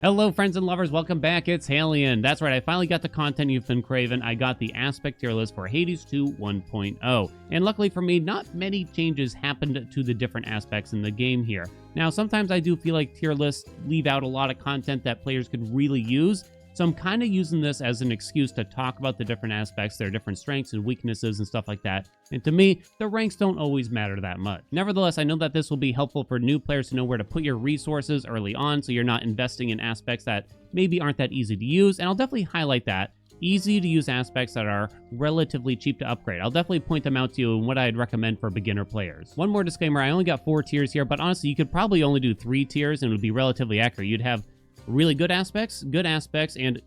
Hello friends and lovers, welcome back, it's Haelian. That's right, I finally got the content you've been craving. I got the aspect tier list for Hades 2 1.0. And luckily for me, not many changes happened to the different aspects in the game here. Now, sometimes I do feel like tier lists leave out a lot of content that players could really use. So I'm kind of using this as an excuse to talk about the different aspects, their different strengths and weaknesses and stuff like that. And to me, the ranks don't always matter that much. Nevertheless, I know that this will be helpful for new players to know where to put your resources early on so you're not investing in aspects that maybe aren't that easy to use. And I'll definitely highlight that. Easy to use aspects that are relatively cheap to upgrade. I'll definitely point them out to you and what I'd recommend for beginner players. One more disclaimer, I only got 4 tiers here, but honestly, you could probably only do 3 tiers and it would be relatively accurate. You'd have really good aspects, and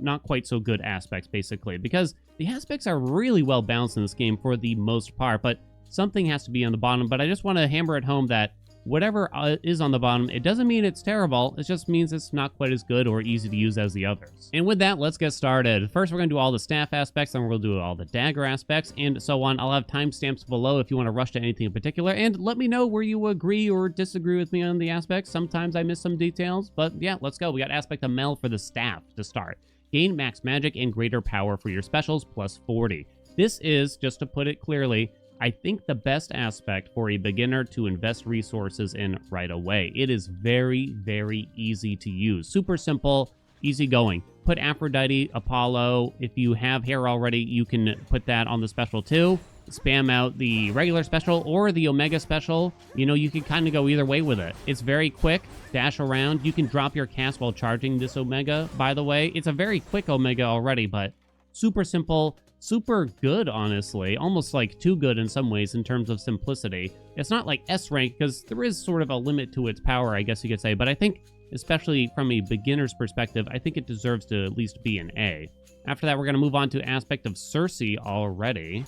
not quite so good aspects, basically, because the aspects are really well balanced in this game for the most part, but something has to be on the bottom. But I just want to hammer it home that whatever is on the bottom, it doesn't mean it's terrible, it just means it's not quite as good or easy to use as the others. And with that, let's get started. First, we're going to do all the staff aspects, then we'll do all the dagger aspects, and so on. I'll have timestamps below if you want to rush to anything in particular, and let me know where you agree or disagree with me on the aspects. Sometimes I miss some details, but yeah, let's go. We got aspect of Mel for the staff to start. Gain max magic and greater power for your specials, plus 40. This is, just to put it clearly, I think the best aspect for a beginner to invest resources in right away. It is very, very easy to use. Super simple, easy going. Put Aphrodite, Apollo. If you have hair already, you can put that on the special too. Spam out the regular special or the Omega special. You know, you can kind of go either way with it. It's very quick. Dash around. You can drop your cast while charging this Omega, by the way. It's a very quick Omega already, but super simple. Super good, honestly. Almost like too good in some ways in terms of simplicity. It's not like S rank because there is sort of a limit to its power, I guess you could say. But I think, especially from a beginner's perspective, I think it deserves to at least be an A. After that, we're going to move on to aspect of Circe already.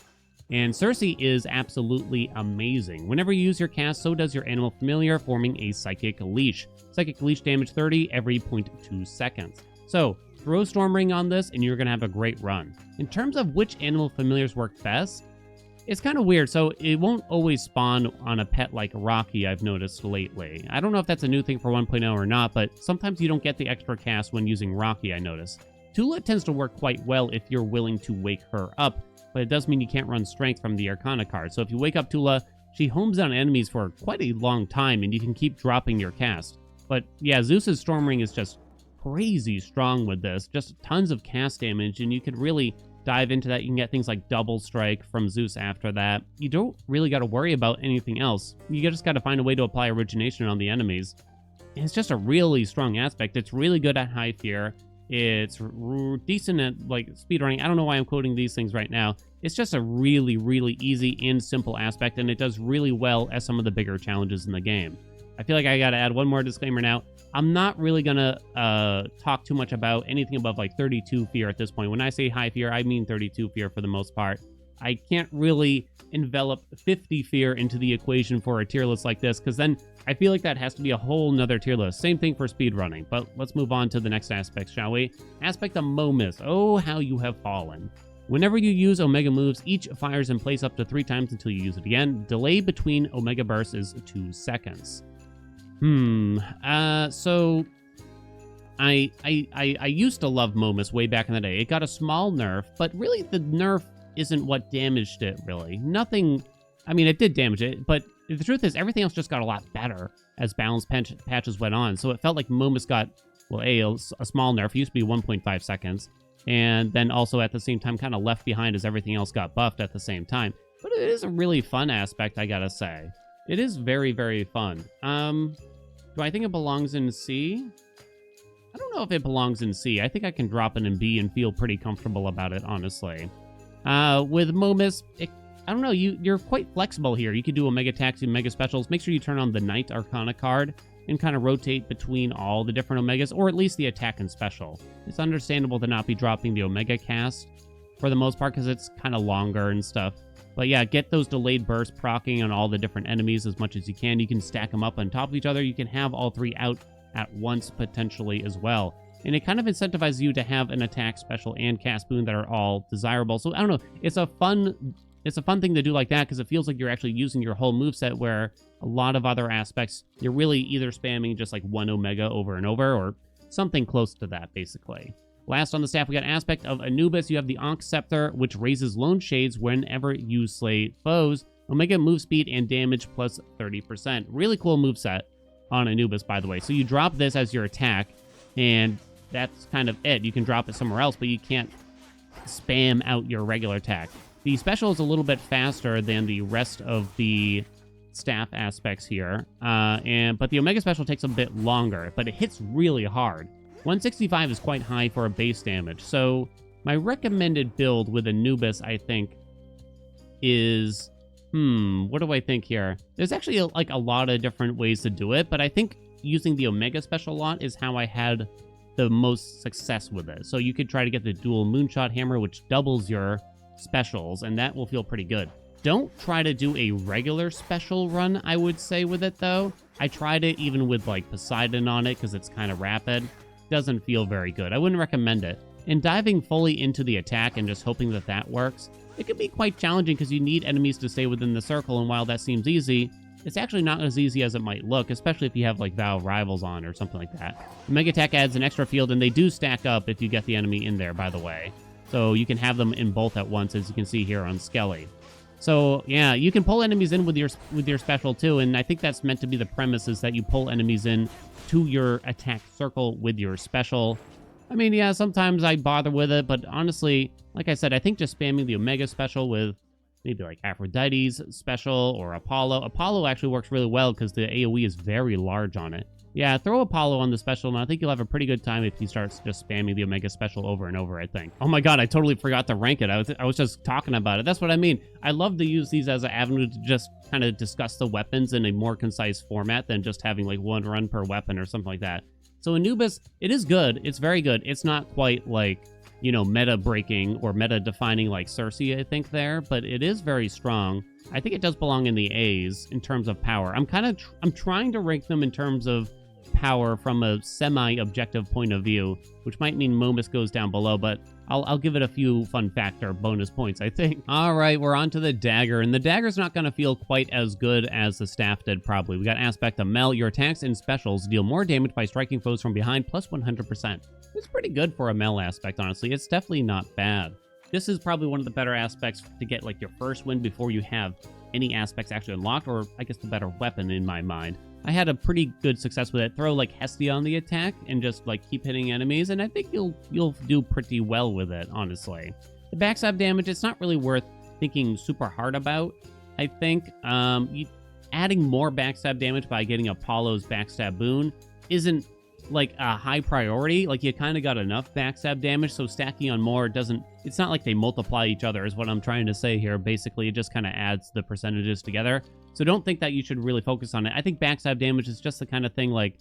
And Circe is absolutely amazing. Whenever you use your cast, so does your animal familiar, forming a psychic leash. Psychic leash damage 30 every 0.2 seconds. So, throw Storm Ring on this and you're going to have a great run. In terms of which animal familiars work best, it's kind of weird. So it won't always spawn on a pet like Rocky, I've noticed lately. I don't know if that's a new thing for 1.0 or not, but sometimes you don't get the extra cast when using Rocky, I notice. Tula tends to work quite well if you're willing to wake her up, but it does mean you can't run strength from the Arcana card. So if you wake up Tula, she homes on enemies for quite a long time and you can keep dropping your cast. But yeah, Zeus's Storm Ring is just crazy strong with this, just tons of cast damage, and you could really dive into that. You can get things like double strike from Zeus after that. You don't really got to worry about anything else. You just got to find a way to apply origination on the enemies. And it's just a really strong aspect. It's really good at high fear. It's decent at like speedrunning. I don't know why I'm quoting these things right now. It's just a really, really easy and simple aspect, and it does really well as some of the bigger challenges in the game. I feel like I got to add one more disclaimer now. I'm not really going to talk too much about anything above like 32 fear at this point. When I say high fear, I mean 32 fear for the most part. I can't really envelop 50 fear into the equation for a tier list like this, because then I feel like that has to be a whole nother tier list. Same thing for speedrunning, but let's move on to the next aspect, shall we? Aspect of Momus. Oh, how you have fallen. Whenever you use Omega moves, each fires in place up to 3 times until you use it again. Delay between Omega bursts is 2 seconds. So I used to love Momus way back in the day. It got a small nerf, but really the nerf isn't what damaged it, really. Nothing, I mean, it did damage it, but the truth is everything else just got a lot better as balance patches went on. So it felt like Momus got, well, a small nerf. It used to be 1.5 seconds. And then also at the same time kind of left behind as everything else got buffed at the same time. But it is a really fun aspect, I gotta say. It is very, very fun. Do I think it belongs in C? I don't know if it belongs in C. I think I can drop it in B and feel pretty comfortable about it, honestly. With Momus, I don't know, you're quite flexible here. You could do Omega attacks and Mega specials. Make sure you turn on the Knight Arcana card and kind of rotate between all the different Omegas, or at least the attack and special. It's understandable to not be dropping the Omega cast for the most part because it's kind of longer and stuff. But yeah, get those delayed bursts proccing on all the different enemies as much as you can. You can stack them up on top of each other. You can have all 3 out at once potentially as well. And it kind of incentivizes you to have an attack, special, and cast boon that are all desirable. So I don't know, it's a fun thing to do like that because it feels like you're actually using your whole moveset, where a lot of other aspects, you're really either spamming just like one Omega over and over, or something close to that, basically. Last on the staff, we got aspect of Anubis. You have the Ankh Scepter, which raises lone shades whenever you slay foes. Omega move speed and damage plus 30%. Really cool moveset on Anubis, by the way. So you drop this as your attack, and that's kind of it. You can drop it somewhere else, but you can't spam out your regular attack. The special is a little bit faster than the rest of the staff aspects here, but the Omega special takes a bit longer, but it hits really hard. 165 is quite high for a base damage, so my recommended build with Anubis, I think, is... what do I think here? There's actually a lot of different ways to do it, but I think using the Omega special a lot is how I had the most success with it. So you could try to get the dual Moonshot Hammer, which doubles your specials, and that will feel pretty good. Don't try to do a regular special run, I would say, with it, though. I tried it even with, like, Poseidon on it, because it's kind of rapid. Doesn't feel very good. I wouldn't recommend it. And diving fully into the attack and just hoping that that works, it can be quite challenging because you need enemies to stay within the circle, and while that seems easy, it's actually not as easy as it might look, especially if you have, like, Vow Rivals on or something like that. The Mega Attack adds an extra field, and they do stack up if you get the enemy in there, by the way. So you can have them in both at once, as you can see here on Skelly. So, yeah, you can pull enemies in with your special, too, and I think that's meant to be the premise, is that you pull enemies in to your attack circle with your special. I mean, yeah, sometimes I bother with it, but honestly, like I said, I think just spamming the Omega special with maybe like Aphrodite's special or Apollo. Apollo actually works really well because the AoE is very large on it. Yeah, throw Apollo on the special, and I think you'll have a pretty good time if he starts just spamming the Omega special over and over, I think. Oh my god, I totally forgot to rank it. I was just talking about it. That's what I mean. I love to use these as an avenue to just kind of discuss the weapons in a more concise format than just having like one run per weapon or something like that. So Anubis, it is good. It's very good. It's not quite like, you know, meta breaking or meta defining like Circe, I think there, but it is very strong. I think it does belong in the A's in terms of power. I'm trying to rank them in terms of power from a semi-objective point of view, which might mean Momus goes down below, but I'll give it a few fun fact or bonus points, I think. All right, we're on to the dagger, and the dagger's not going to feel quite as good as the staff did, probably. We got aspect of Mel. Your attacks and specials deal more damage by striking foes from behind, plus 100%. It's pretty good for a Mel aspect, honestly. It's definitely not bad. This is probably one of the better aspects to get like your first win before you have any aspects actually unlocked, or I guess the better weapon in my mind. I had a pretty good success with it. Throw like Hestia on the attack and just like keep hitting enemies, and I think you'll do pretty well with it, honestly. The backstab damage, it's not really worth thinking super hard about. I think adding more backstab damage by getting Apollo's backstab boon isn't like a high priority. Like, you kind of got enough backstab damage, so stacking on more it's not like they multiply each other is what I'm trying to say here. Basically, it just kind of adds the percentages together. So don't think that you should really focus on it. I think backstab damage is just the kind of thing, like,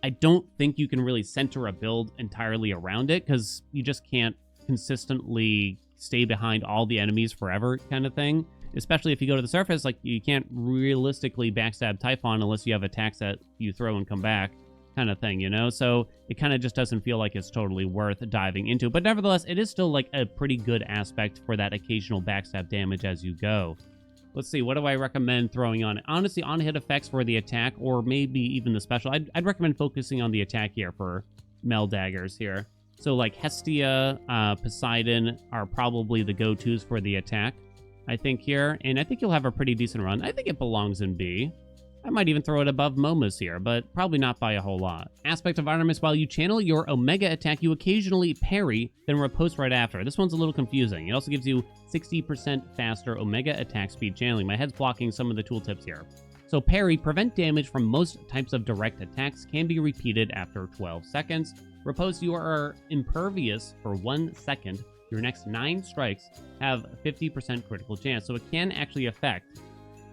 I don't think you can really center a build entirely around it, because you just can't consistently stay behind all the enemies forever kind of thing. Especially if you go to the surface, like, you can't realistically backstab Typhon unless you have attacks that you throw and come back kind of thing, you know? So it kind of just doesn't feel like it's totally worth diving into. But nevertheless, it is still like a pretty good aspect for that occasional backstab damage as you go. Let's see, what do I recommend throwing on it? Honestly, on-hit effects for the attack, or maybe even the special. I'd recommend focusing on the attack here for Mel Daggers here. So like Hestia, Poseidon are probably the go-tos for the attack, I think, here. And I think you'll have a pretty decent run. I think it belongs in B. I might even throw it above Momus here, but probably not by a whole lot. Aspect of Artemis, while you channel your Omega attack, you occasionally parry, then riposte right after. This one's a little confusing. It also gives you 60% faster Omega attack speed channeling. My head's blocking some of the tooltips here. So parry, prevent damage from most types of direct attacks, can be repeated after 12 seconds. Riposte, you are impervious for 1 second. Your next 9 strikes have 50% critical chance, so it can actually affect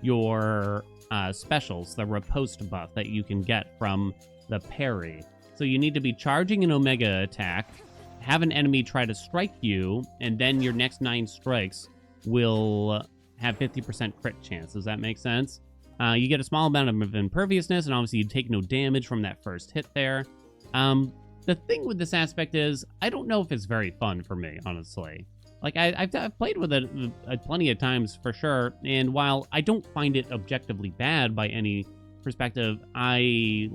your specials, the riposte buff that you can get from the parry. So you need to be charging an Omega attack, have an enemy try to strike you, and then your next 9 strikes will have 50% crit chance. Does that make sense? You get a small amount of imperviousness, and obviously you take no damage from that first hit there. The thing with this aspect is, I don't know if it's very fun for me, honestly. Like, I've played with it plenty of times, for sure, and while I don't find it objectively bad by any perspective, I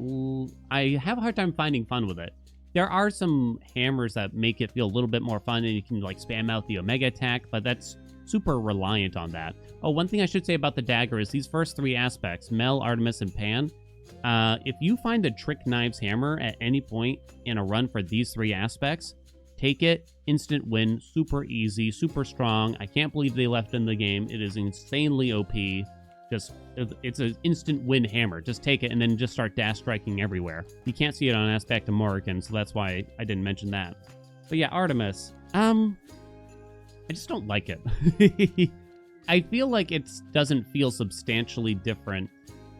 have a hard time finding fun with it. There are some hammers that make it feel a little bit more fun, and you can like spam out the Omega attack, but that's super reliant on that. Oh, one thing I should say about the dagger is these first three aspects, Mel, Artemis, and Pan. If you find the Trick Knives hammer at any point in a run for these three aspects, take it, instant win, super easy, super strong. I can't believe they left in the game. It is insanely OP. It's an instant win hammer. Just take it and then just start dash striking everywhere. You can't see it on aspect of Morrigan, so that's why I didn't mention that. But yeah, Artemis. I just don't like it. I feel like it doesn't feel substantially different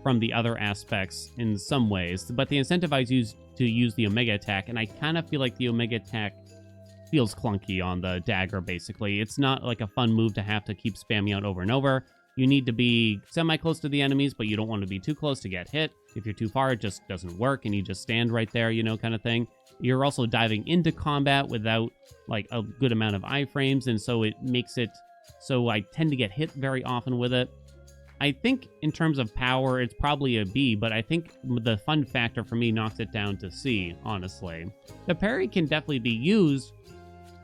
from the other aspects in some ways, but they incentivize you to use the Omega attack, and I kind of feel like the Omega attack feels clunky on the dagger, basically. It's not like a fun move to have to keep spamming out over and over. You need to be semi-close to the enemies, but you don't want to be too close to get hit. If you're too far, it just doesn't work, and you just stand right there, you know, kind of thing. You're also diving into combat without, like, a good amount of iframes, and so it makes it so I tend to get hit very often with it. I think in terms of power, it's probably a B, but I think the fun factor for me knocks it down to C, honestly. The parry can definitely be used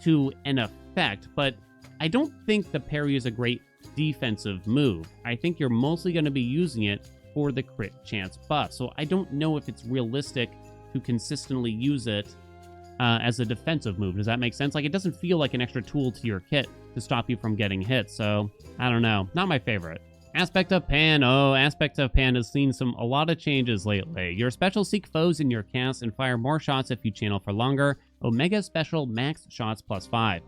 to an effect, but I don't think the parry is a great defensive move. I think you're mostly going to be using it for the crit chance buff, so I don't know if it's realistic to consistently use it as a defensive move. Does that make sense? Like, it doesn't feel like an extra tool to your kit to stop you from getting hit, so I don't know. Not my favorite. Aspect of Pan. Oh, Aspect of Pan has seen a lot of changes lately. Your special seek foes in your cast and fire more shots if you channel for longer. Omega special max shots +5.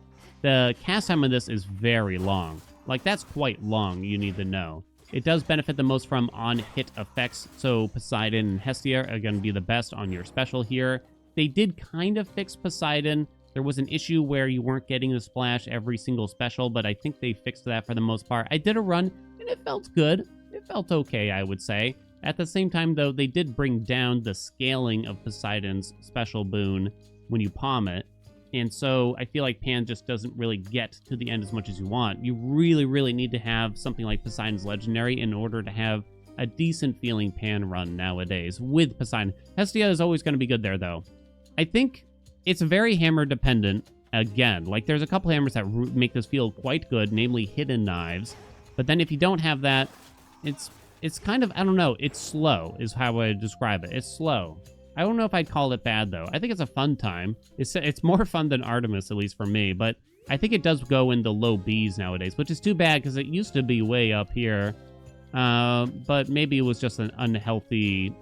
The cast time of this is very long. Like, that's quite long, you need to know. It does benefit the most from on-hit effects, so Poseidon and Hestia are going to be the best on your special here. They did kind of fix Poseidon. There was an issue where you weren't getting the splash every single special, but I think they fixed that for the most part. I did a run, and it felt good. It felt okay, I would say. At the same time, though, they did bring down the scaling of Poseidon's special boon when you palm it. And so I feel like Pan just doesn't really get to the end as much as you want. You really, really need to have something like Poseidon's Legendary in order to have a decent feeling Pan run nowadays with Poseidon. Hestia is always going to be good there, though. I think it's very hammer dependent. Again, like there's a couple hammers that make this feel quite good, namely Hidden Knives. But then if you don't have that, it's kind of, I don't know, it's slow is how I would describe it. It's slow. I don't know if I'd call it bad, though. I think it's a fun time. It's more fun than Artemis, at least for me, but I think it does go in the low Bs nowadays, which is too bad because it used to be way up here. But maybe it was just an unhealthy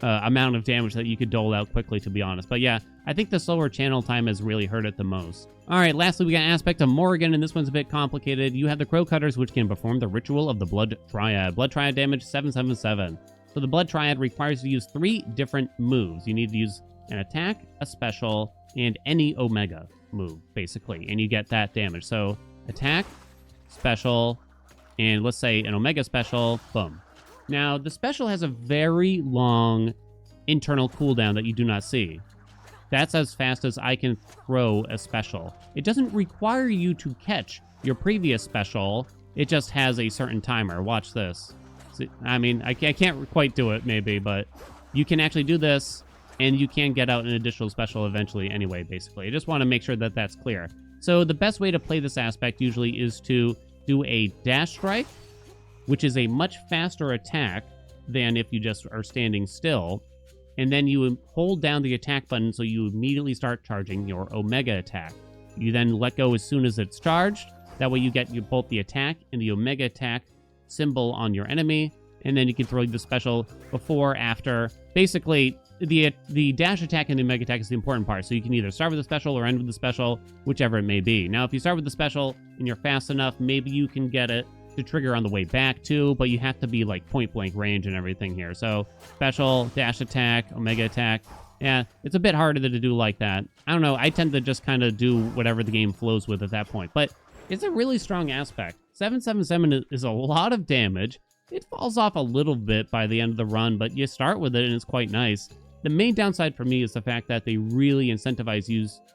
amount of damage that you could dole out quickly, to be honest. But yeah, I think the slower channel time has really hurt it the most. All right, lastly, we got Aspect of Morrigan, and this one's a bit complicated. You have the Crow Cutters, which can perform the Ritual of the Blood Triad. Blood Triad damage, 777. So the Blood Triad requires you to use 3 different moves. You need to use an attack, a special, and any Omega move, basically, and you get that damage. So attack, special, and let's say an Omega special, boom. Now, the special has a very long internal cooldown that you do not see. That's as fast as I can throw a special. It doesn't require you to catch your previous special. It just has a certain timer. Watch this. I mean, I can't quite do it, maybe, but you can actually do this, and you can get out an additional special eventually anyway, basically. I just want to make sure that that's clear. So the best way to play this aspect usually is to do a dash strike, which is a much faster attack than if you just are standing still. And then you hold down the attack button so you immediately start charging your Omega attack. You then let go as soon as it's charged. That way you get both the attack and the Omega attack symbol on your enemy, and then you can throw the special before, after. Basically, the dash attack and the Omega attack is the important part, so you can either start with the special or end with the special, whichever it may be. Now, if you start with the special and you're fast enough, maybe you can get it to trigger on the way back too, but you have to be like point blank range and everything here. So special, dash attack, Omega attack. Yeah, it's a bit harder to do like that. I don't know, I tend to just kind of do whatever the game flows with at that point, but it's a really strong aspect. 777 is a lot of damage. It falls off a little bit by the end of the run, but you start with it and it's quite nice. The main downside for me is the fact that they really incentivize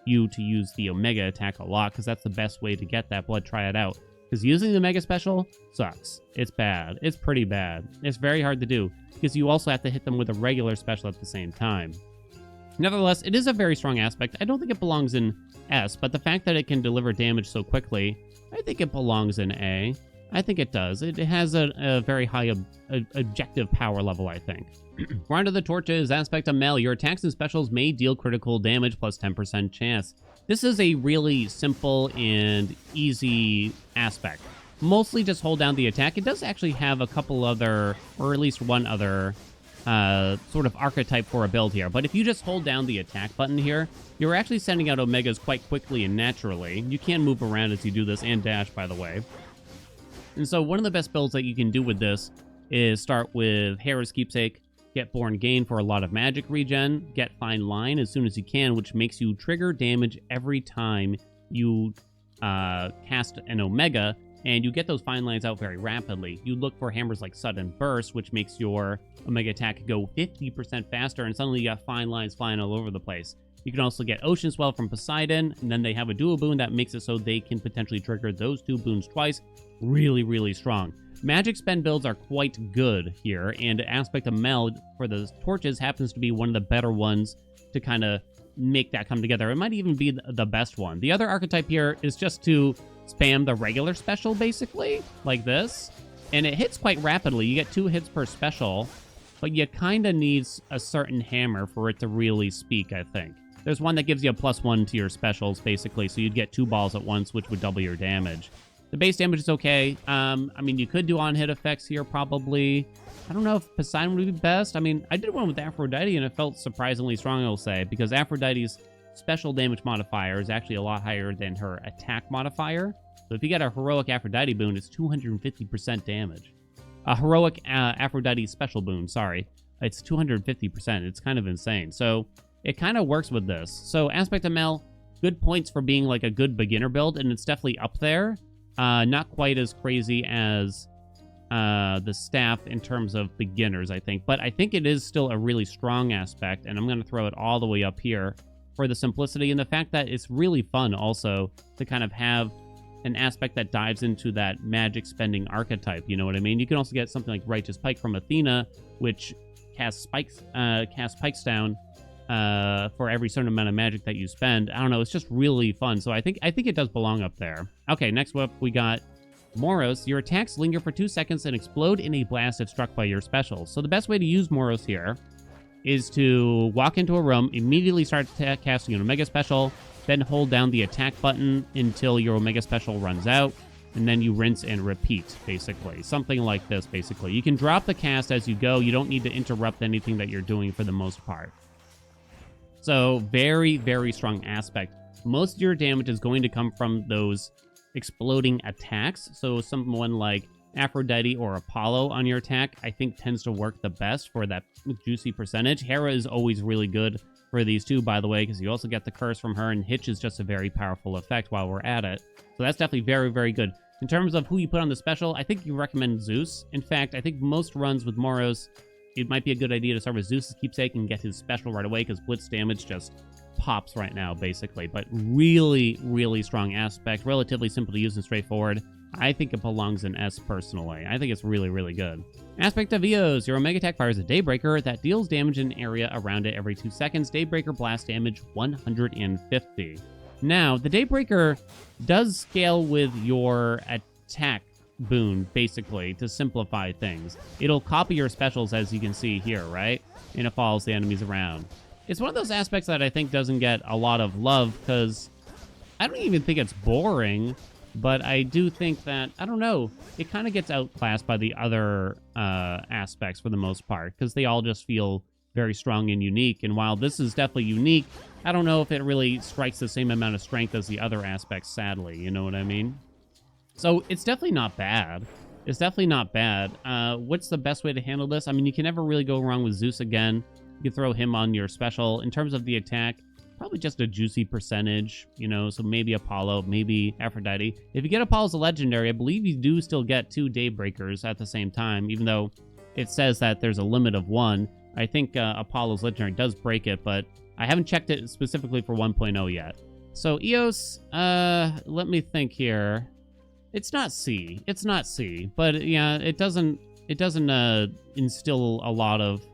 you to use the Omega attack a lot, because that's the best way to get that Blood Triad out. Because using the Mega Special sucks. It's bad. It's pretty bad. It's very hard to do, because you also have to hit them with a regular special at the same time. Nevertheless, it is a very strong aspect. I don't think it belongs in S, but the fact that it can deliver damage so quickly, I think it belongs in A. I think it does. It has a very high objective power level, I think. We're on to the Torches. Aspect of Mel. Your attacks and specials may deal critical damage plus 10% chance. This is a really simple and easy aspect. Mostly just hold down the attack. It does actually have a couple other, or at least one other, sort of archetype for a build here. But if you just hold down the attack button here, you're actually sending out Omegas quite quickly and naturally. You can move around as you do this, and dash, by the way. And so one of the best builds that you can do with this is start with Hera's Keepsake, get Born Gain for a lot of magic regen, get Fine Line as soon as you can, which makes you trigger damage every time you cast an Omega, and you get those fine lines out very rapidly. You look for hammers like Sudden Burst, which makes your Omega attack go 50% faster, and suddenly you got fine lines flying all over the place. You can also get Ocean Swell from Poseidon, and then they have a dual boon that makes it so they can potentially trigger those two boons twice. Really, really strong. Magic spend builds are quite good here, and Aspect of Mel for the Torches happens to be one of the better ones to kind of make that come together. It might even be the best one. The other archetype here is just to spam the regular special, basically, like this, and it hits quite rapidly. You get 2 hits per special, but you kind of need a certain hammer for it to really speak, I think. There's one that gives you a +1 to your specials, basically, so you'd get 2 balls at once, which would double your damage. The base damage is okay. I mean, you could do on-hit effects here, probably. I don't know if Poseidon would be best. I mean, I did one with Aphrodite, and it felt surprisingly strong, I'll say, because Aphrodite's special damage modifier is actually a lot higher than her attack modifier. So if you get a heroic Aphrodite boon, it's 250% damage. A heroic Aphrodite special boon, sorry. It's 250%. It's kind of insane. So it kind of works with this. So Aspect of Mel, good points for being like a good beginner build, and it's definitely up there. Not quite as crazy as the staff in terms of beginners, I think. But I think it is still a really strong aspect, and I'm going to throw it all the way up here for the simplicity and the fact that it's really fun also to kind of have an aspect that dives into that magic spending archetype, you know what I mean? You can also get something like Righteous Pike from Athena, which casts spikes down for every certain amount of magic that you spend. I don't know, it's just really fun. So I think it does belong up there. Okay, next up we got Moros. Your attacks linger for 2 seconds and explode in a blast if struck by your specials. So the best way to use Moros here is to walk into a room, immediately start casting an Omega special, then hold down the attack button until your Omega special runs out, and then you rinse and repeat, basically. Something like this, basically. You can drop the cast as you go. You don't need to interrupt anything that you're doing for the most part. So very, very strong aspect. Most of your damage is going to come from those exploding attacks. So someone like Aphrodite or Apollo on your attack, I think tends to work the best for that juicy percentage. Hera is always really good for these two, by the way, because you also get the curse from her, and Hitch is just a very powerful effect while we're at it. So that's definitely very, very good. In terms of who you put on the special, I think you recommend Zeus. In fact, I think most runs with Moros, it might be a good idea to start with Zeus's Keepsake and get his special right away, because Blitz damage just pops right now, basically. But really, really strong aspect, relatively simple to use and straightforward. I think it belongs in S personally. I think it's really, really good. Aspect of Eos. Your Omega attack fires a Daybreaker that deals damage in an area around it every 2 seconds. Daybreaker blast damage 150. Now, the Daybreaker does scale with your attack boon, basically, to simplify things. It'll copy your specials, as you can see here, right? And it follows the enemies around. It's one of those aspects that I think doesn't get a lot of love, because I don't even think it's boring. But I do think that, I don't know, it kind of gets outclassed by the other aspects for the most part, because they all just feel very strong and unique. And while this is definitely unique, I don't know if it really strikes the same amount of strength as the other aspects, sadly. You know what I mean? So it's definitely not bad. It's definitely not bad. What's the best way to handle this? I mean, you can never really go wrong with Zeus again. You can throw him on your special. In terms of the attack, probably just a juicy percentage, you know, so maybe Apollo, maybe Aphrodite. If you get Apollo's a legendary, I believe you do still get 2 Daybreakers at the same time, even though it says that there's a limit of 1. I think Apollo's legendary does break it, but I haven't checked it specifically for 1.0 yet. So Eos, let me think here. It's not C. It's not C, but yeah, it doesn't instill a lot of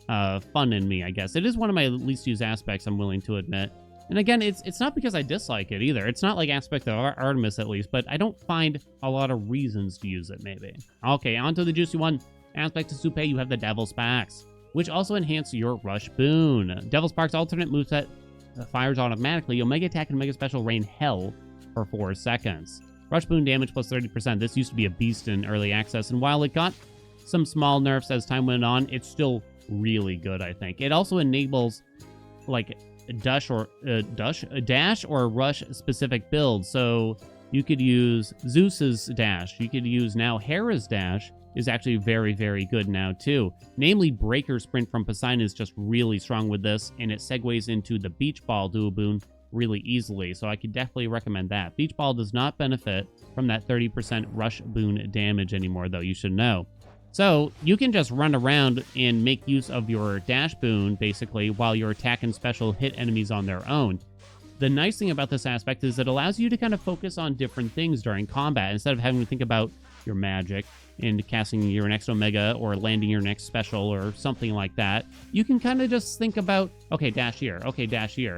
fun in me, I guess. It is one of my least used aspects, I'm willing to admit. And again, it's not because I dislike it either. It's not like aspect of Artemis, at least, but I don't find a lot of reasons to use it, maybe. Okay, on to the juicy one. Aspect of Supay, you have the Devil Sparks, which also enhance your Rush Boon. Devil Sparks alternate moveset fires automatically. Omega attack and Omega special rain Hell for 4 seconds. Rush Boon damage plus 30%. This used to be a beast in early access, and while it got some small nerfs as time went on, it's still really good, I think. It also enables, like, a dash or rush specific build. So you could use Zeus's dash. You could use now Hera's dash is actually very, very good now too. Namely, Breaker Sprint from Poseidon is just really strong with this, and it segues into the Beach Ball dual boon really easily. So I could definitely recommend that. Beach Ball does not benefit from that 30% rush boon damage anymore, though, you should know. So you can just run around and make use of your dash boon, basically, while your attack and special hit enemies on their own. The nice thing about this aspect is it allows you to kind of focus on different things during combat. Instead of having to think about your magic and casting your next Omega or landing your next special or something like that, you can kind of just think about, okay, dash here,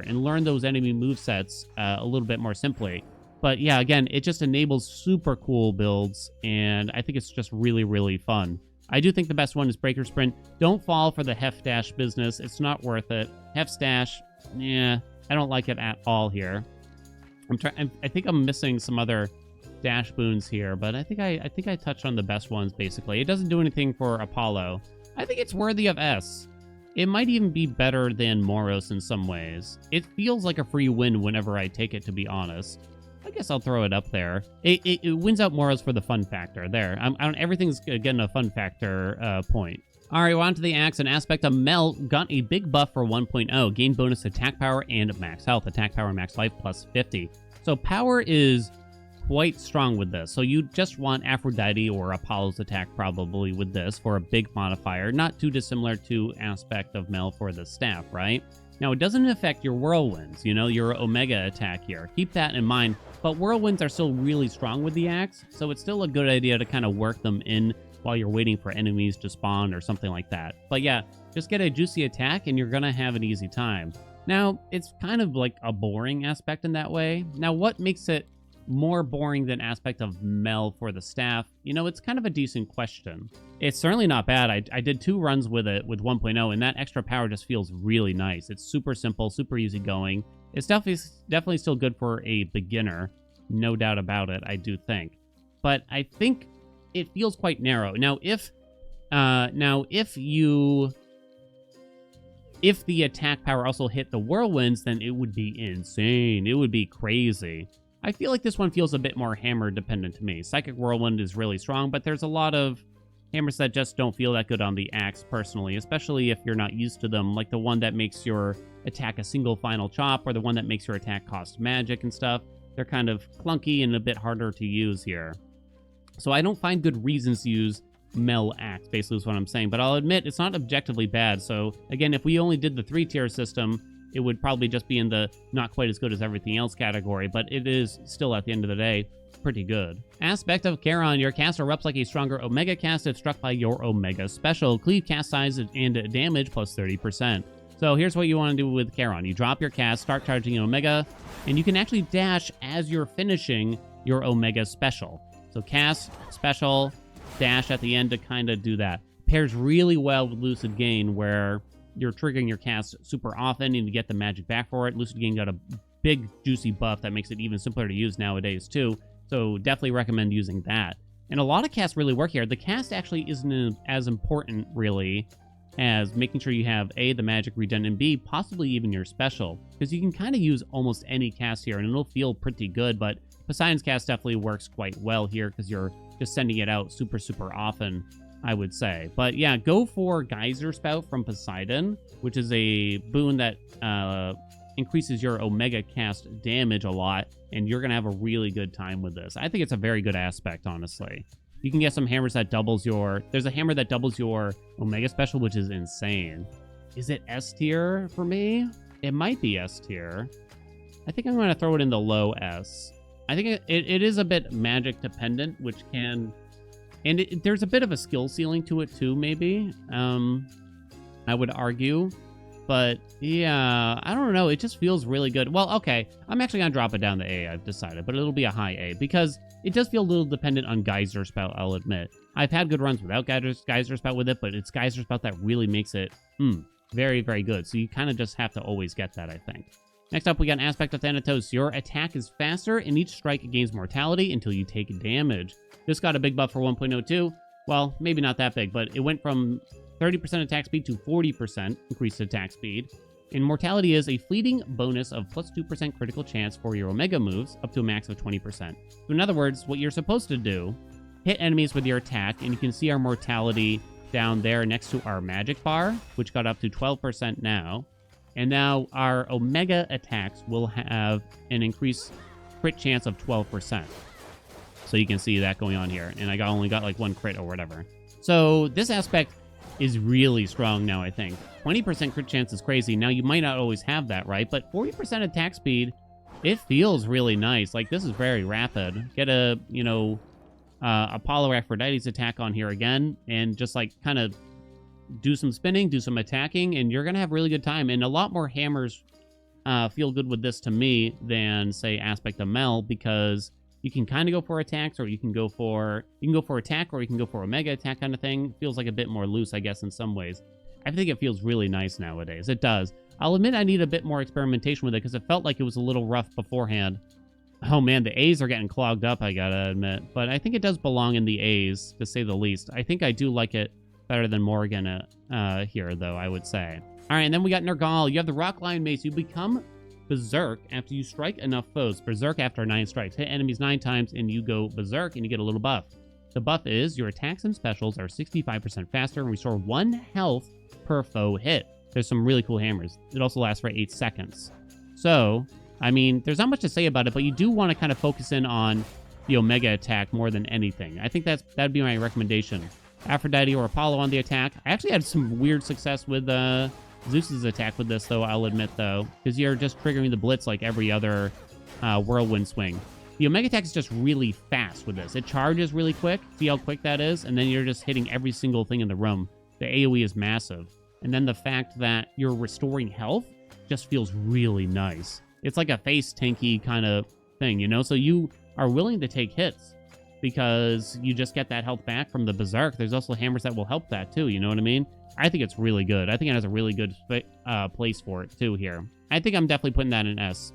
and learn those enemy movesets a little bit more simply. But yeah, again, it just enables super cool builds, and I think it's just really, really fun. I do think the best one is Breaker Sprint. Don't fall for the Hef Dash business. It's not worth it. Hef's Dash, yeah, I don't like it at all here. I think I'm missing some other dash boons here, but I think I touched on the best ones, basically. It doesn't do anything for Apollo. I think it's worthy of S. It might even be better than Moros in some ways. It feels like a free win whenever I take it, to be honest. I guess I'll throw it up there. It wins out Moros for the fun factor. There. Everything's getting a fun factor point. All right, we're on to the Axe. An aspect of Mel got a big buff for 1.0. Gain bonus attack power and max health. Attack power and max life plus 50. So power is quite strong with this. So you just want Aphrodite or Apollo's attack probably with this for a big modifier. Not too dissimilar to aspect of Mel for the staff, right? Now, it doesn't affect your whirlwinds, your Omega attack here. Keep that in mind, but whirlwinds are still really strong with the Axe, so it's still a good idea to kind of work them in while you're waiting for enemies to spawn or something like that. But yeah, just get a juicy attack and you're gonna have an easy time. Now, it's kind of like a boring aspect in that way. Now, what makes it more boring than aspect of Mel for the staff? It's kind of a decent question. It's certainly not bad. I did 2 runs with it with 1.0, and that extra power just feels really nice. It's super simple, super easygoing. It's definitely still good for a beginner, no doubt about it, I do think. But I think it feels quite narrow. Now, if the attack power also hit the whirlwinds, then it would be insane. It would be crazy. I feel like this one feels a bit more hammer dependent to me. Psychic Whirlwind is really strong, but there's a lot of hammers that just don't feel that good on the Axe personally, especially if you're not used to them, like the one that makes your attack a single final chop or the one that makes your attack cost magic and stuff. They're kind of clunky and a bit harder to use here. So I don't find good reasons to use Mel Axe, basically is what I'm saying, but I'll admit it's not objectively bad. So again, if we only did the 3-tier system, it would probably just be in the not quite as good as everything else category, but it is still, at the end of the day, pretty good. Aspect of Charon. Your cast erupts like a stronger Omega cast if struck by your Omega special. Cleave cast size and damage plus 30%. So here's what you want to do with Charon. You drop your cast, start charging an Omega, and you can actually dash as you're finishing your Omega special. So cast, special, dash at the end to kind of do that. Pairs really well with Lucid Gain, where you're triggering your cast super often and you get the magic back for it. Lucid Gain got a big, juicy buff that makes it even simpler to use nowadays, too. So definitely recommend using that. And a lot of casts really work here. The cast actually isn't as important, really, as making sure you have A, the magic regen, and B, possibly even your special. Because you can kind of use almost any cast here, and it'll feel pretty good, but Poseidon's cast definitely works quite well here, because you're just sending it out super, super often, I would say. But yeah, go for Geyser Spout from Poseidon, which is a boon that increases your Omega cast damage a lot, and you're going to have a really good time with this. I think it's a very good aspect, honestly. You can get some hammers that doubles your... There's a hammer that doubles your Omega special, which is insane. Is it S tier for me? It might be S tier. I think I'm going to throw it in the low S. I think it is a bit magic dependent, which can... And there's a bit of a skill ceiling to it too, maybe. I would argue. But yeah, I don't know. It just feels really good. Well, okay. I'm actually going to drop it down to A, I've decided. But it'll be a high A because it does feel a little dependent on Geyser Spout, I'll admit. I've had good runs without Geyser Spout with it, but it's Geyser Spout that really makes it very, very good. So you kind of just have to always get that, I think. Next up, we got an aspect of Thanatos. Your attack is faster, and each strike gains mortality until you take damage. This got a big buff for 1.02. Well, maybe not that big, but it went from 30% attack speed to 40% increased attack speed. And mortality is a fleeting bonus of plus 2% critical chance for your Omega moves, up to a max of 20%. So in other words, what you're supposed to do, hit enemies with your attack, and you can see our mortality down there next to our magic bar, which got up to 12% now. And now our Omega attacks will have an increased crit chance of 12%. So you can see that going on here. And I only got like one crit or whatever. So this aspect is really strong now, I think. 20% crit chance is crazy. Now, you might not always have that, right? But 40% attack speed, it feels really nice. Like, this is very rapid. Get a, Apollo Aphrodite's attack on here again. And just, like, kind of do some spinning, do some attacking, and you're going to have really good time. And a lot more hammers feel good with this to me than, say, Aspect of Mel, because you can kind of go for attacks, or you can go for attack, or you can go for Omega attack kind of thing. Feels like a bit more loose, I guess, in some ways. I think it feels really nice nowadays. It does. I'll admit I need a bit more experimentation with it, because it felt like it was a little rough beforehand. Oh man, the A's are getting clogged up, I gotta admit. But I think it does belong in the A's, to say the least. I think I do like it better than Morrigan here, though, I would say. All right, and then we got Nergal. You have the Rock Lion Mace. You become Berserk after you strike enough foes. Berserk after 9 strikes. Hit enemies 9 times, and you go Berserk, and you get a little buff. The buff is your attacks and specials are 65% faster and restore 1 health per foe hit. There's some really cool hammers. It also lasts for 8 seconds. So, I mean, there's not much to say about it, but you do want to kind of focus in on the Omega attack more than anything. I think that'd be my recommendation. Aphrodite or Apollo on the attack. I actually had some weird success with Zeus's attack with this, though, I'll admit, though, because you're just triggering the blitz like every other whirlwind swing. The Omega attack is just really fast with this. It charges really quick. See how quick that is? And then you're just hitting every single thing in the room. The AoE is massive. And then the fact that you're restoring health just feels really nice. It's like a face tanky kind of thing, you know? So you are willing to take hits because you just get that health back from the Berserk. There's also hammers that will help that, too, you know what I mean? I think it's really good. I think it has a really good place for it, too, here. I think I'm definitely putting that in S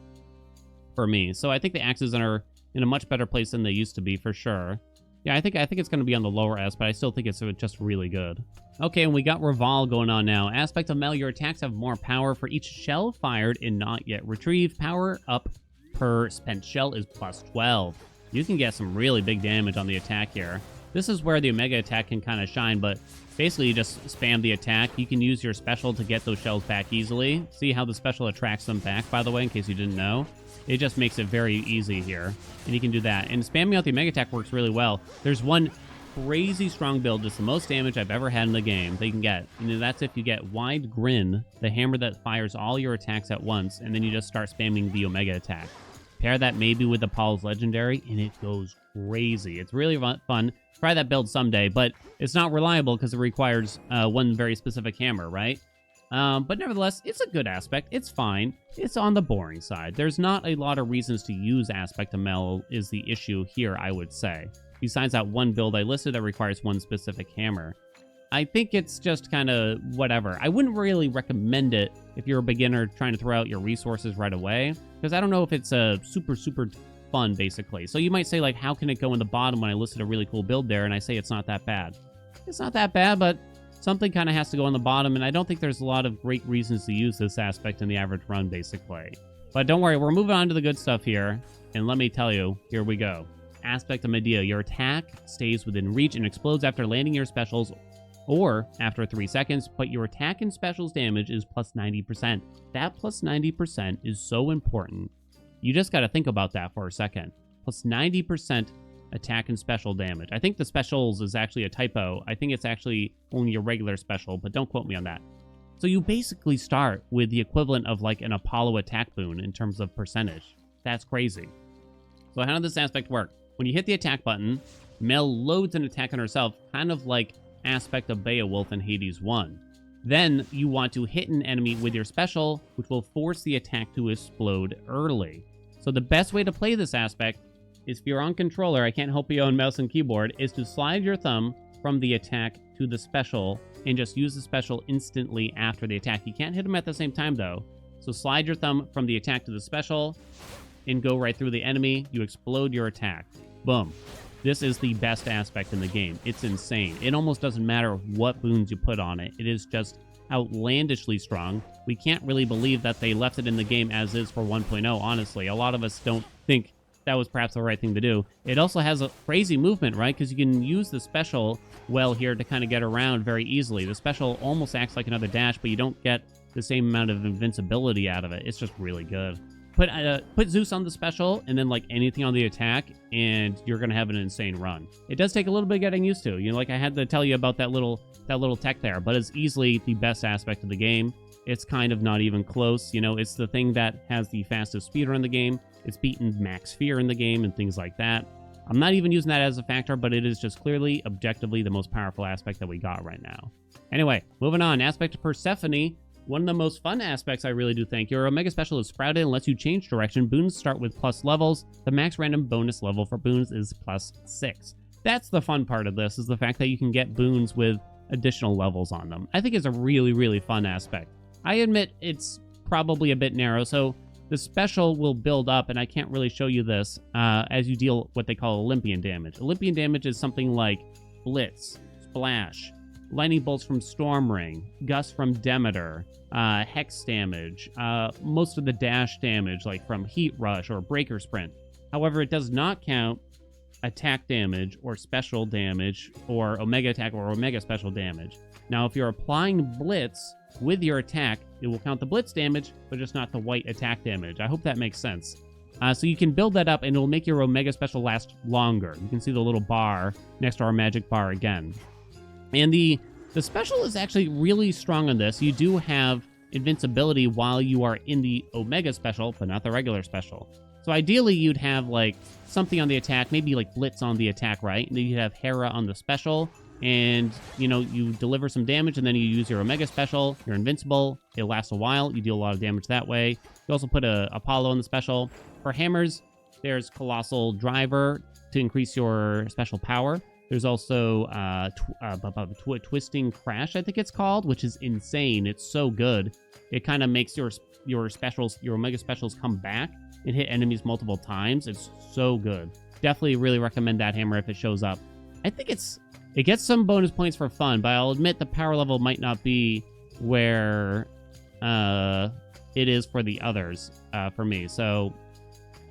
for me. So I think the axes are in a much better place than they used to be, for sure. Yeah, I think it's going to be on the lower S, but I still think it's just really good. Okay, and we got Revolve going on now. Aspect of Mel, your attacks have more power for each shell fired and not yet retrieved. Power up per spent shell is plus 12. You can get some really big damage on the attack here. This is where the Omega attack can kind of shine, but basically you just spam the attack. You can use your special to get those shells back easily. See how the special attracts them back, by the way, in case you didn't know. It just makes it very easy here, and you can do that. And spamming out the Omega attack works really well. There's one crazy strong build, just the most damage I've ever had in the game that you can get. And that's if you get Wide Grin, the hammer that fires all your attacks at once, and then you just start spamming the Omega attack. Pair that maybe with Apollo's Legendary, and it goes crazy. It's really fun. Try that build someday, but it's not reliable because it requires one very specific hammer, right? But nevertheless, it's a good aspect. It's fine. It's on the boring side. There's not a lot of reasons to use Aspect of Mel is the issue here, I would say. Besides that one build I listed that requires one specific hammer. I think it's just kind of whatever. I wouldn't really recommend it if you're a beginner trying to throw out your resources right away, because I don't know if it's super fun, basically. So you might say, like, how can it go in the bottom when I listed a really cool build there, and I say it's not that bad. It's not that bad, but something kind of has to go on the bottom, and I don't think there's a lot of great reasons to use this aspect in the average run, basically. But don't worry, we're moving on to the good stuff here, and let me tell you, here we go. Aspect of Medea. Your attack stays within reach and explodes after landing your specials or after 3 seconds, but your attack and specials damage is plus 90%. That plus 90% is so important. You just got to think about that for a second. Plus 90% attack and special damage. I think the specials is actually a typo. I think it's actually only a regular special, but don't quote me on that. So you basically start with the equivalent of like an Apollo attack boon in terms of percentage. That's crazy. So how does this aspect work? When you hit the attack button, Mel loads an attack on herself, kind of like Aspect of Beowulf in Hades 1. Then you want to hit an enemy with your special, which will force the attack to explode early. So the best way to play this aspect is, if you're on controller, I can't help you on mouse and keyboard, is to slide your thumb from the attack to the special and just use the special instantly after the attack. You can't hit them at the same time though. So slide your thumb from the attack to the special and go right through the enemy. You explode your attack. Boom. This is the best aspect in the game. It's insane. It almost doesn't matter what boons you put on it. It is just outlandishly strong. We can't really believe that they left it in the game as is for 1.0, honestly. A lot of us don't think that was perhaps the right thing to do. It also has a crazy movement, right? Because you can use the special well here to kind of get around very easily. The special almost acts like another dash, but you don't get the same amount of invincibility out of it. It's just really good. Put Zeus on the special, and then like anything on the attack, and you're gonna have an insane run. It does take a little bit of getting used to. You know, like I had to tell you about that little tech there, but it's easily the best aspect of the game. It's kind of not even close. You know, it's the thing that has the fastest speedrun in the game. It's beaten Max Fear in the game and things like that. I'm not even using that as a factor, but it is just clearly, objectively, the most powerful aspect that we got right now. Anyway, moving on. Aspect of Persephone. One of the most fun aspects, I really do think. Your Omega Special is sprouted and lets you change direction. Boons start with plus levels. The max random bonus level for boons is +6. That's the fun part of this, is the fact that you can get boons with additional levels on them. I think it's a really, really fun aspect. I admit it's probably a bit narrow, so the special will build up, and I can't really show you this, as you deal what they call Olympian damage. Olympian damage is something like Blitz, Splash, Lightning Bolts from Storm Ring, Gust from Demeter, Hex damage, most of the dash damage, like from Heat Rush or Breaker Sprint. However, it does not count attack damage or special damage or Omega attack or Omega special damage. Now, if you're applying Blitz with your attack, it will count the Blitz damage, but just not the white attack damage. I hope that makes sense. So you can build that up, and it will make your Omega special last longer. You can see the little bar next to our magic bar again. And the special is actually really strong on this. You do have invincibility while you are in the Omega special, but not the regular special. So ideally, you'd have like something on the attack, maybe like Blitz on the attack, right? And then you'd have Hera on the special, and you know, you deliver some damage, and then you use your Omega special. You're invincible. It lasts a while. You deal a lot of damage that way. You also put a Apollo on the special. For hammers, there's Colossal Driver to increase your special power. There's also Twisting Crash, I think it's called, which is insane. It's so good. It kind of makes your specials, your Omega specials, come back and hit enemies multiple times. It's so good. Definitely really recommend that hammer if it shows up. I think it gets some bonus points for fun, but I'll admit the power level might not be where it is for the others for me. So,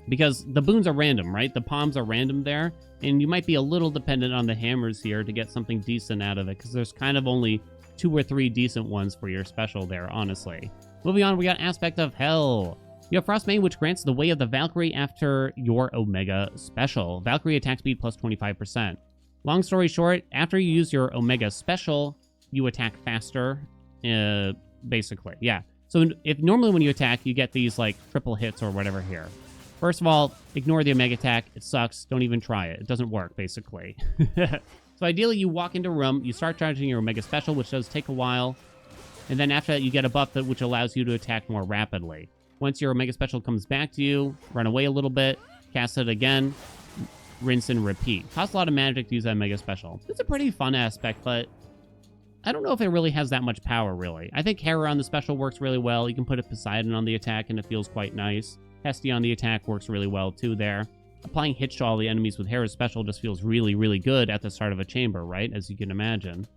because the boons are random, right? The palms are random there, and you might be a little dependent on the hammers here to get something decent out of it, because there's kind of only 2 or 3 decent ones for your special there, honestly. Moving on, we got Aspect of Hel. You have Frostbane, which grants the Way of the Valkyrie after your Omega special. Valkyrie attack speed plus 25%. Long story short, after you use your Omega special, you attack faster, basically. Yeah. So if normally when you attack, you get these like triple hits or whatever here. First of all, ignore the Omega attack. It sucks. Don't even try it. It doesn't work, basically. So ideally, you walk into a room, you start charging your Omega special, which does take a while, and then after that, you get a buff which allows you to attack more rapidly. Once your Omega special comes back to you, run away a little bit, cast it again, rinse and repeat. Costs a lot of magic to use that Omega special. It's a pretty fun aspect, but I don't know if it really has that much power, really. I think Hera on the special works really well. You can put a Poseidon on the attack, and it feels quite nice. Hestia on the attack works really well, too, there. Applying hits to all the enemies with Hera's special just feels really, really good at the start of a chamber, right? As you can imagine.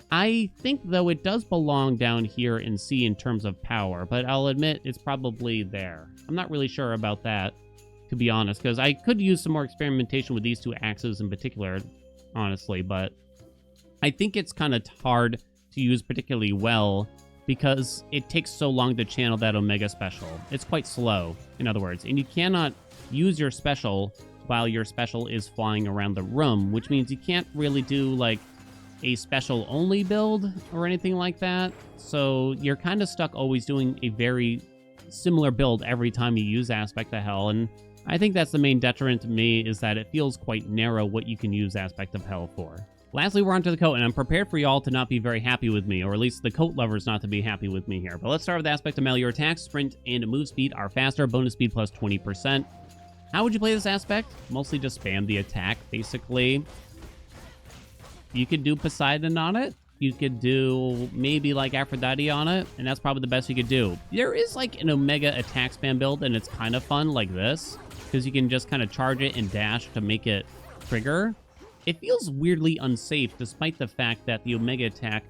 I think, though, it does belong down here in C in terms of power, but I'll admit it's probably there. I'm not really sure about that, to be honest, because I could use some more experimentation with these 2 axes in particular, honestly, but I think it's kind of hard to use particularly well because it takes so long to channel that Omega special. It's quite slow, in other words, and you cannot use your special while your special is flying around the room, which means you can't really do, like, a special only build or anything like that. So you're kind of stuck always doing a very similar build every time you use Aspect of Hel, and I think that's the main detriment to me, is that it feels quite narrow what you can use Aspect of Hel for. Lastly, we're onto the coat, and I'm prepared for y'all to not be very happy with me, or at least the coat lovers not to be happy with me here. But let's start with the aspect of Mel. Your attack, sprint, and move speed are faster. Bonus speed plus 20%. How would you play this aspect? Mostly just spam the attack, basically. You could do Poseidon on it. You could do maybe like Aphrodite on it, and that's probably the best you could do. There is like an Omega attack spam build, and it's kind of fun like this, because you can just kind of charge it and dash to make it trigger. It feels weirdly unsafe, despite the fact that the Omega attack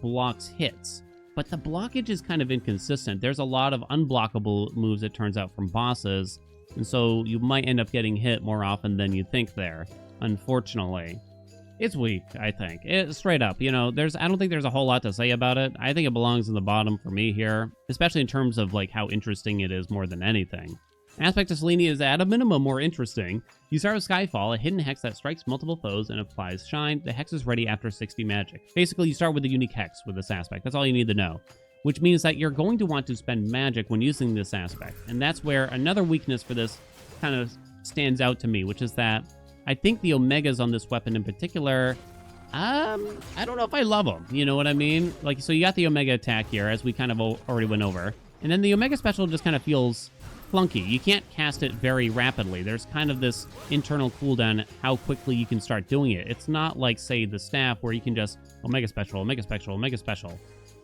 blocks hits. But the blockage is kind of inconsistent. There's a lot of unblockable moves, it turns out, from bosses, and so you might end up getting hit more often than you think there, unfortunately. It's weak, I think. Straight up, you know, I don't think there's a whole lot to say about it. I think it belongs in the bottom for me here, especially in terms of like how interesting it is more than anything. Aspect of Selene is at a minimum more interesting. You start with Skyfall, a hidden hex that strikes multiple foes and applies shine. The hex is ready after 60 magic. Basically, you start with a unique hex with this aspect. That's all you need to know. Which means that you're going to want to spend magic when using this aspect. And that's where another weakness for this kind of stands out to me, which is that I think the Omegas on this weapon in particular, I don't know if I love them. You know what I mean? Like, so you got the Omega attack here, as we kind of already went over. And then the Omega special just kind of feels clunky. You can't cast it very rapidly. There's kind of this internal cooldown how quickly you can start doing it. It's not like, say, the staff where you can just Omega special, Omega special, Omega special.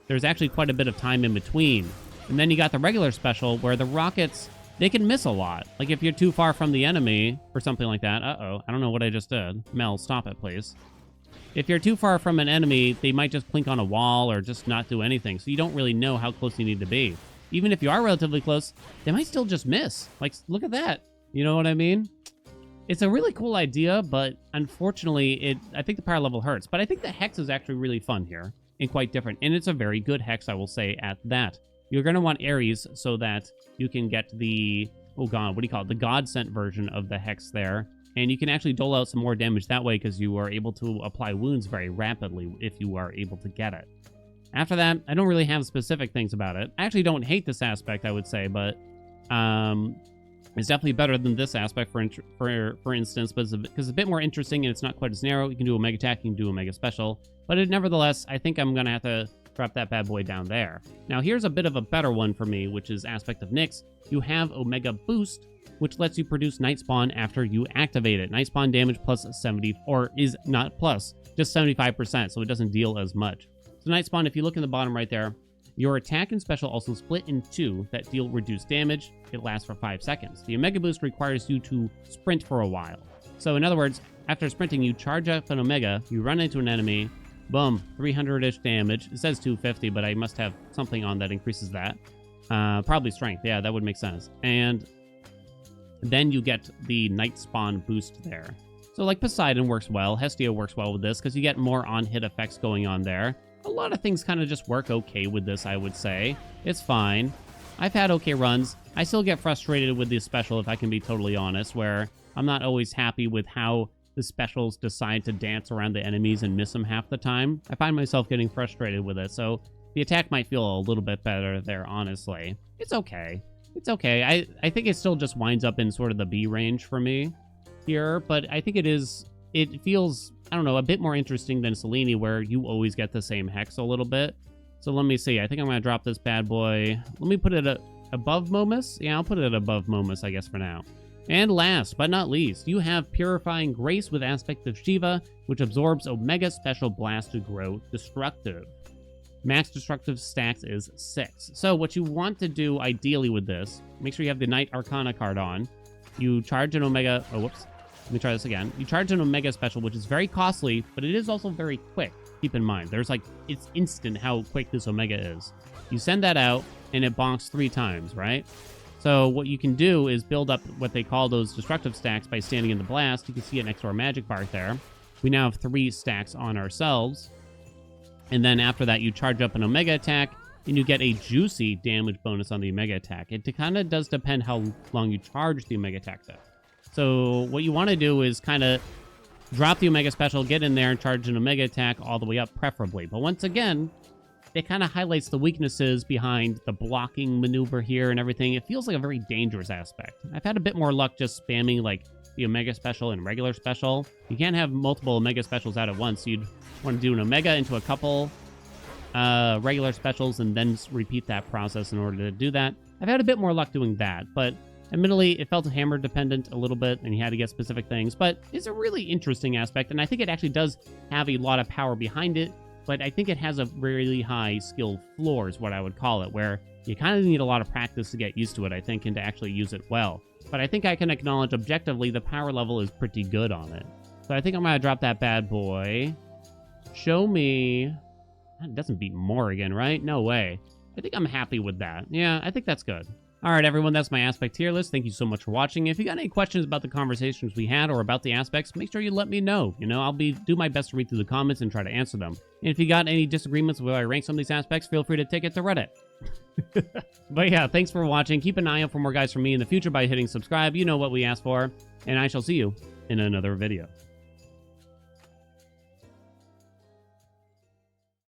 There's actually quite a bit of time in between. And then you got the regular special where the rockets, they can miss a lot. Like if you're too far from the enemy or something like that. Uh-oh, I don't know what I just did. Mel, stop it, please. If you're too far from an enemy, they might just plink on a wall or just not do anything. So you don't really know how close you need to be. Even if you are relatively close, they might still just miss. Like, look at that. You know what I mean? It's a really cool idea, but unfortunately, I think the power level hurts. But I think the hex is actually really fun here and quite different. And it's a very good hex, I will say, at that. You're going to want Ares so that you can get the, oh god, what do you call it? The God Sent version of the hex there. And you can actually dole out some more damage that way because you are able to apply wounds very rapidly if you are able to get it. After that, I don't really have specific things about it. I actually don't hate this aspect, I would say, but it's definitely better than this aspect, for instance, but because it's a bit more interesting and it's not quite as narrow. You can do Omega attack, you can do Omega special, but nevertheless, I think I'm going to have to drop that bad boy down there. Now, here's a bit of a better one for me, which is aspect of Nyx. You have Omega Boost, which lets you produce Night Spawn after you activate it. Night Spawn damage plus 70, or is not plus, just 75%, so it doesn't deal as much. So Night Spawn, if you look in the bottom right there, your attack and special also split in two that deal reduced damage. It lasts for 5 seconds. The Omega Boost requires you to sprint for a while. So in other words, after sprinting, you charge up an Omega, you run into an enemy, boom, 300-ish damage. It says 250, but I must have something on that increases that. Probably strength, yeah, that would make sense. And then you get the Night Spawn boost there. So like Poseidon works well, Hestia works well with this because you get more on-hit effects going on there. A lot of things kind of just work okay with this, I would say. It's fine. I've had okay runs. I still get frustrated with the special, if I can be totally honest, where I'm not always happy with how the specials decide to dance around the enemies and miss them half the time. I find myself getting frustrated with it, so the attack might feel a little bit better there, honestly. It's okay. It's okay. I think it still just winds up in sort of the B range for me here, but I think it feels, I don't know, a bit more interesting than Selene, where you always get the same hex a little bit. So let me see. I think I'm going to drop this bad boy. Let me put it above Momus. Yeah, I'll put it above Momus, I guess, for now. And last but not least, you have Purifying Grace with aspect of Shiva, which absorbs Omega Special Blast to grow destructive. Max destructive stacks is 6. So what you want to do ideally with this, make sure you have the Knight Arcana card on. You charge an Omega, oh whoops, let me try this again. You charge an Omega special, which is very costly, but it is also very quick. Keep in mind, it's instant how quick this Omega is. You send that out, and it bonks 3 times, right? So what you can do is build up what they call those destructive stacks by standing in the blast. You can see it next to our magic bar there. We now have 3 stacks on ourselves. And then after that, you charge up an Omega attack, and you get a juicy damage bonus on the Omega attack. It kind of does depend how long you charge the Omega attack, though. So what you want to do is kind of drop the Omega special, get in there, and charge an Omega attack all the way up, preferably. But once again, it kind of highlights the weaknesses behind the blocking maneuver here and everything. It feels like a very dangerous aspect. I've had a bit more luck just spamming, like, the Omega Special and regular special. You can't have multiple Omega Specials out at once. You'd want to do an Omega into a couple regular specials and then repeat that process in order to do that. I've had a bit more luck doing that, but admittedly, it felt hammer dependent a little bit, and you had to get specific things, but it's a really interesting aspect, and I think it actually does have a lot of power behind it, but I think it has a really high skill floor is what I would call it, where you kind of need a lot of practice to get used to it, I think, and to actually use it well. But I think I can acknowledge objectively the power level is pretty good on it. So I think I'm going to drop that bad boy. Show me... It doesn't beat Morrigan, right? No way. I think I'm happy with that. Yeah, I think that's good. All right, everyone, that's my aspect tier list. Thank you so much for watching. If you got any questions about the conversations we had or about the aspects, make sure you let me know. You know, I'll do my best to read through the comments and try to answer them. And if you got any disagreements with where I rank some of these aspects, feel free to take it to Reddit. But yeah, thanks for watching. Keep an eye out for more guys from me in the future by hitting subscribe. You know what we asked for. And I shall see you in another video.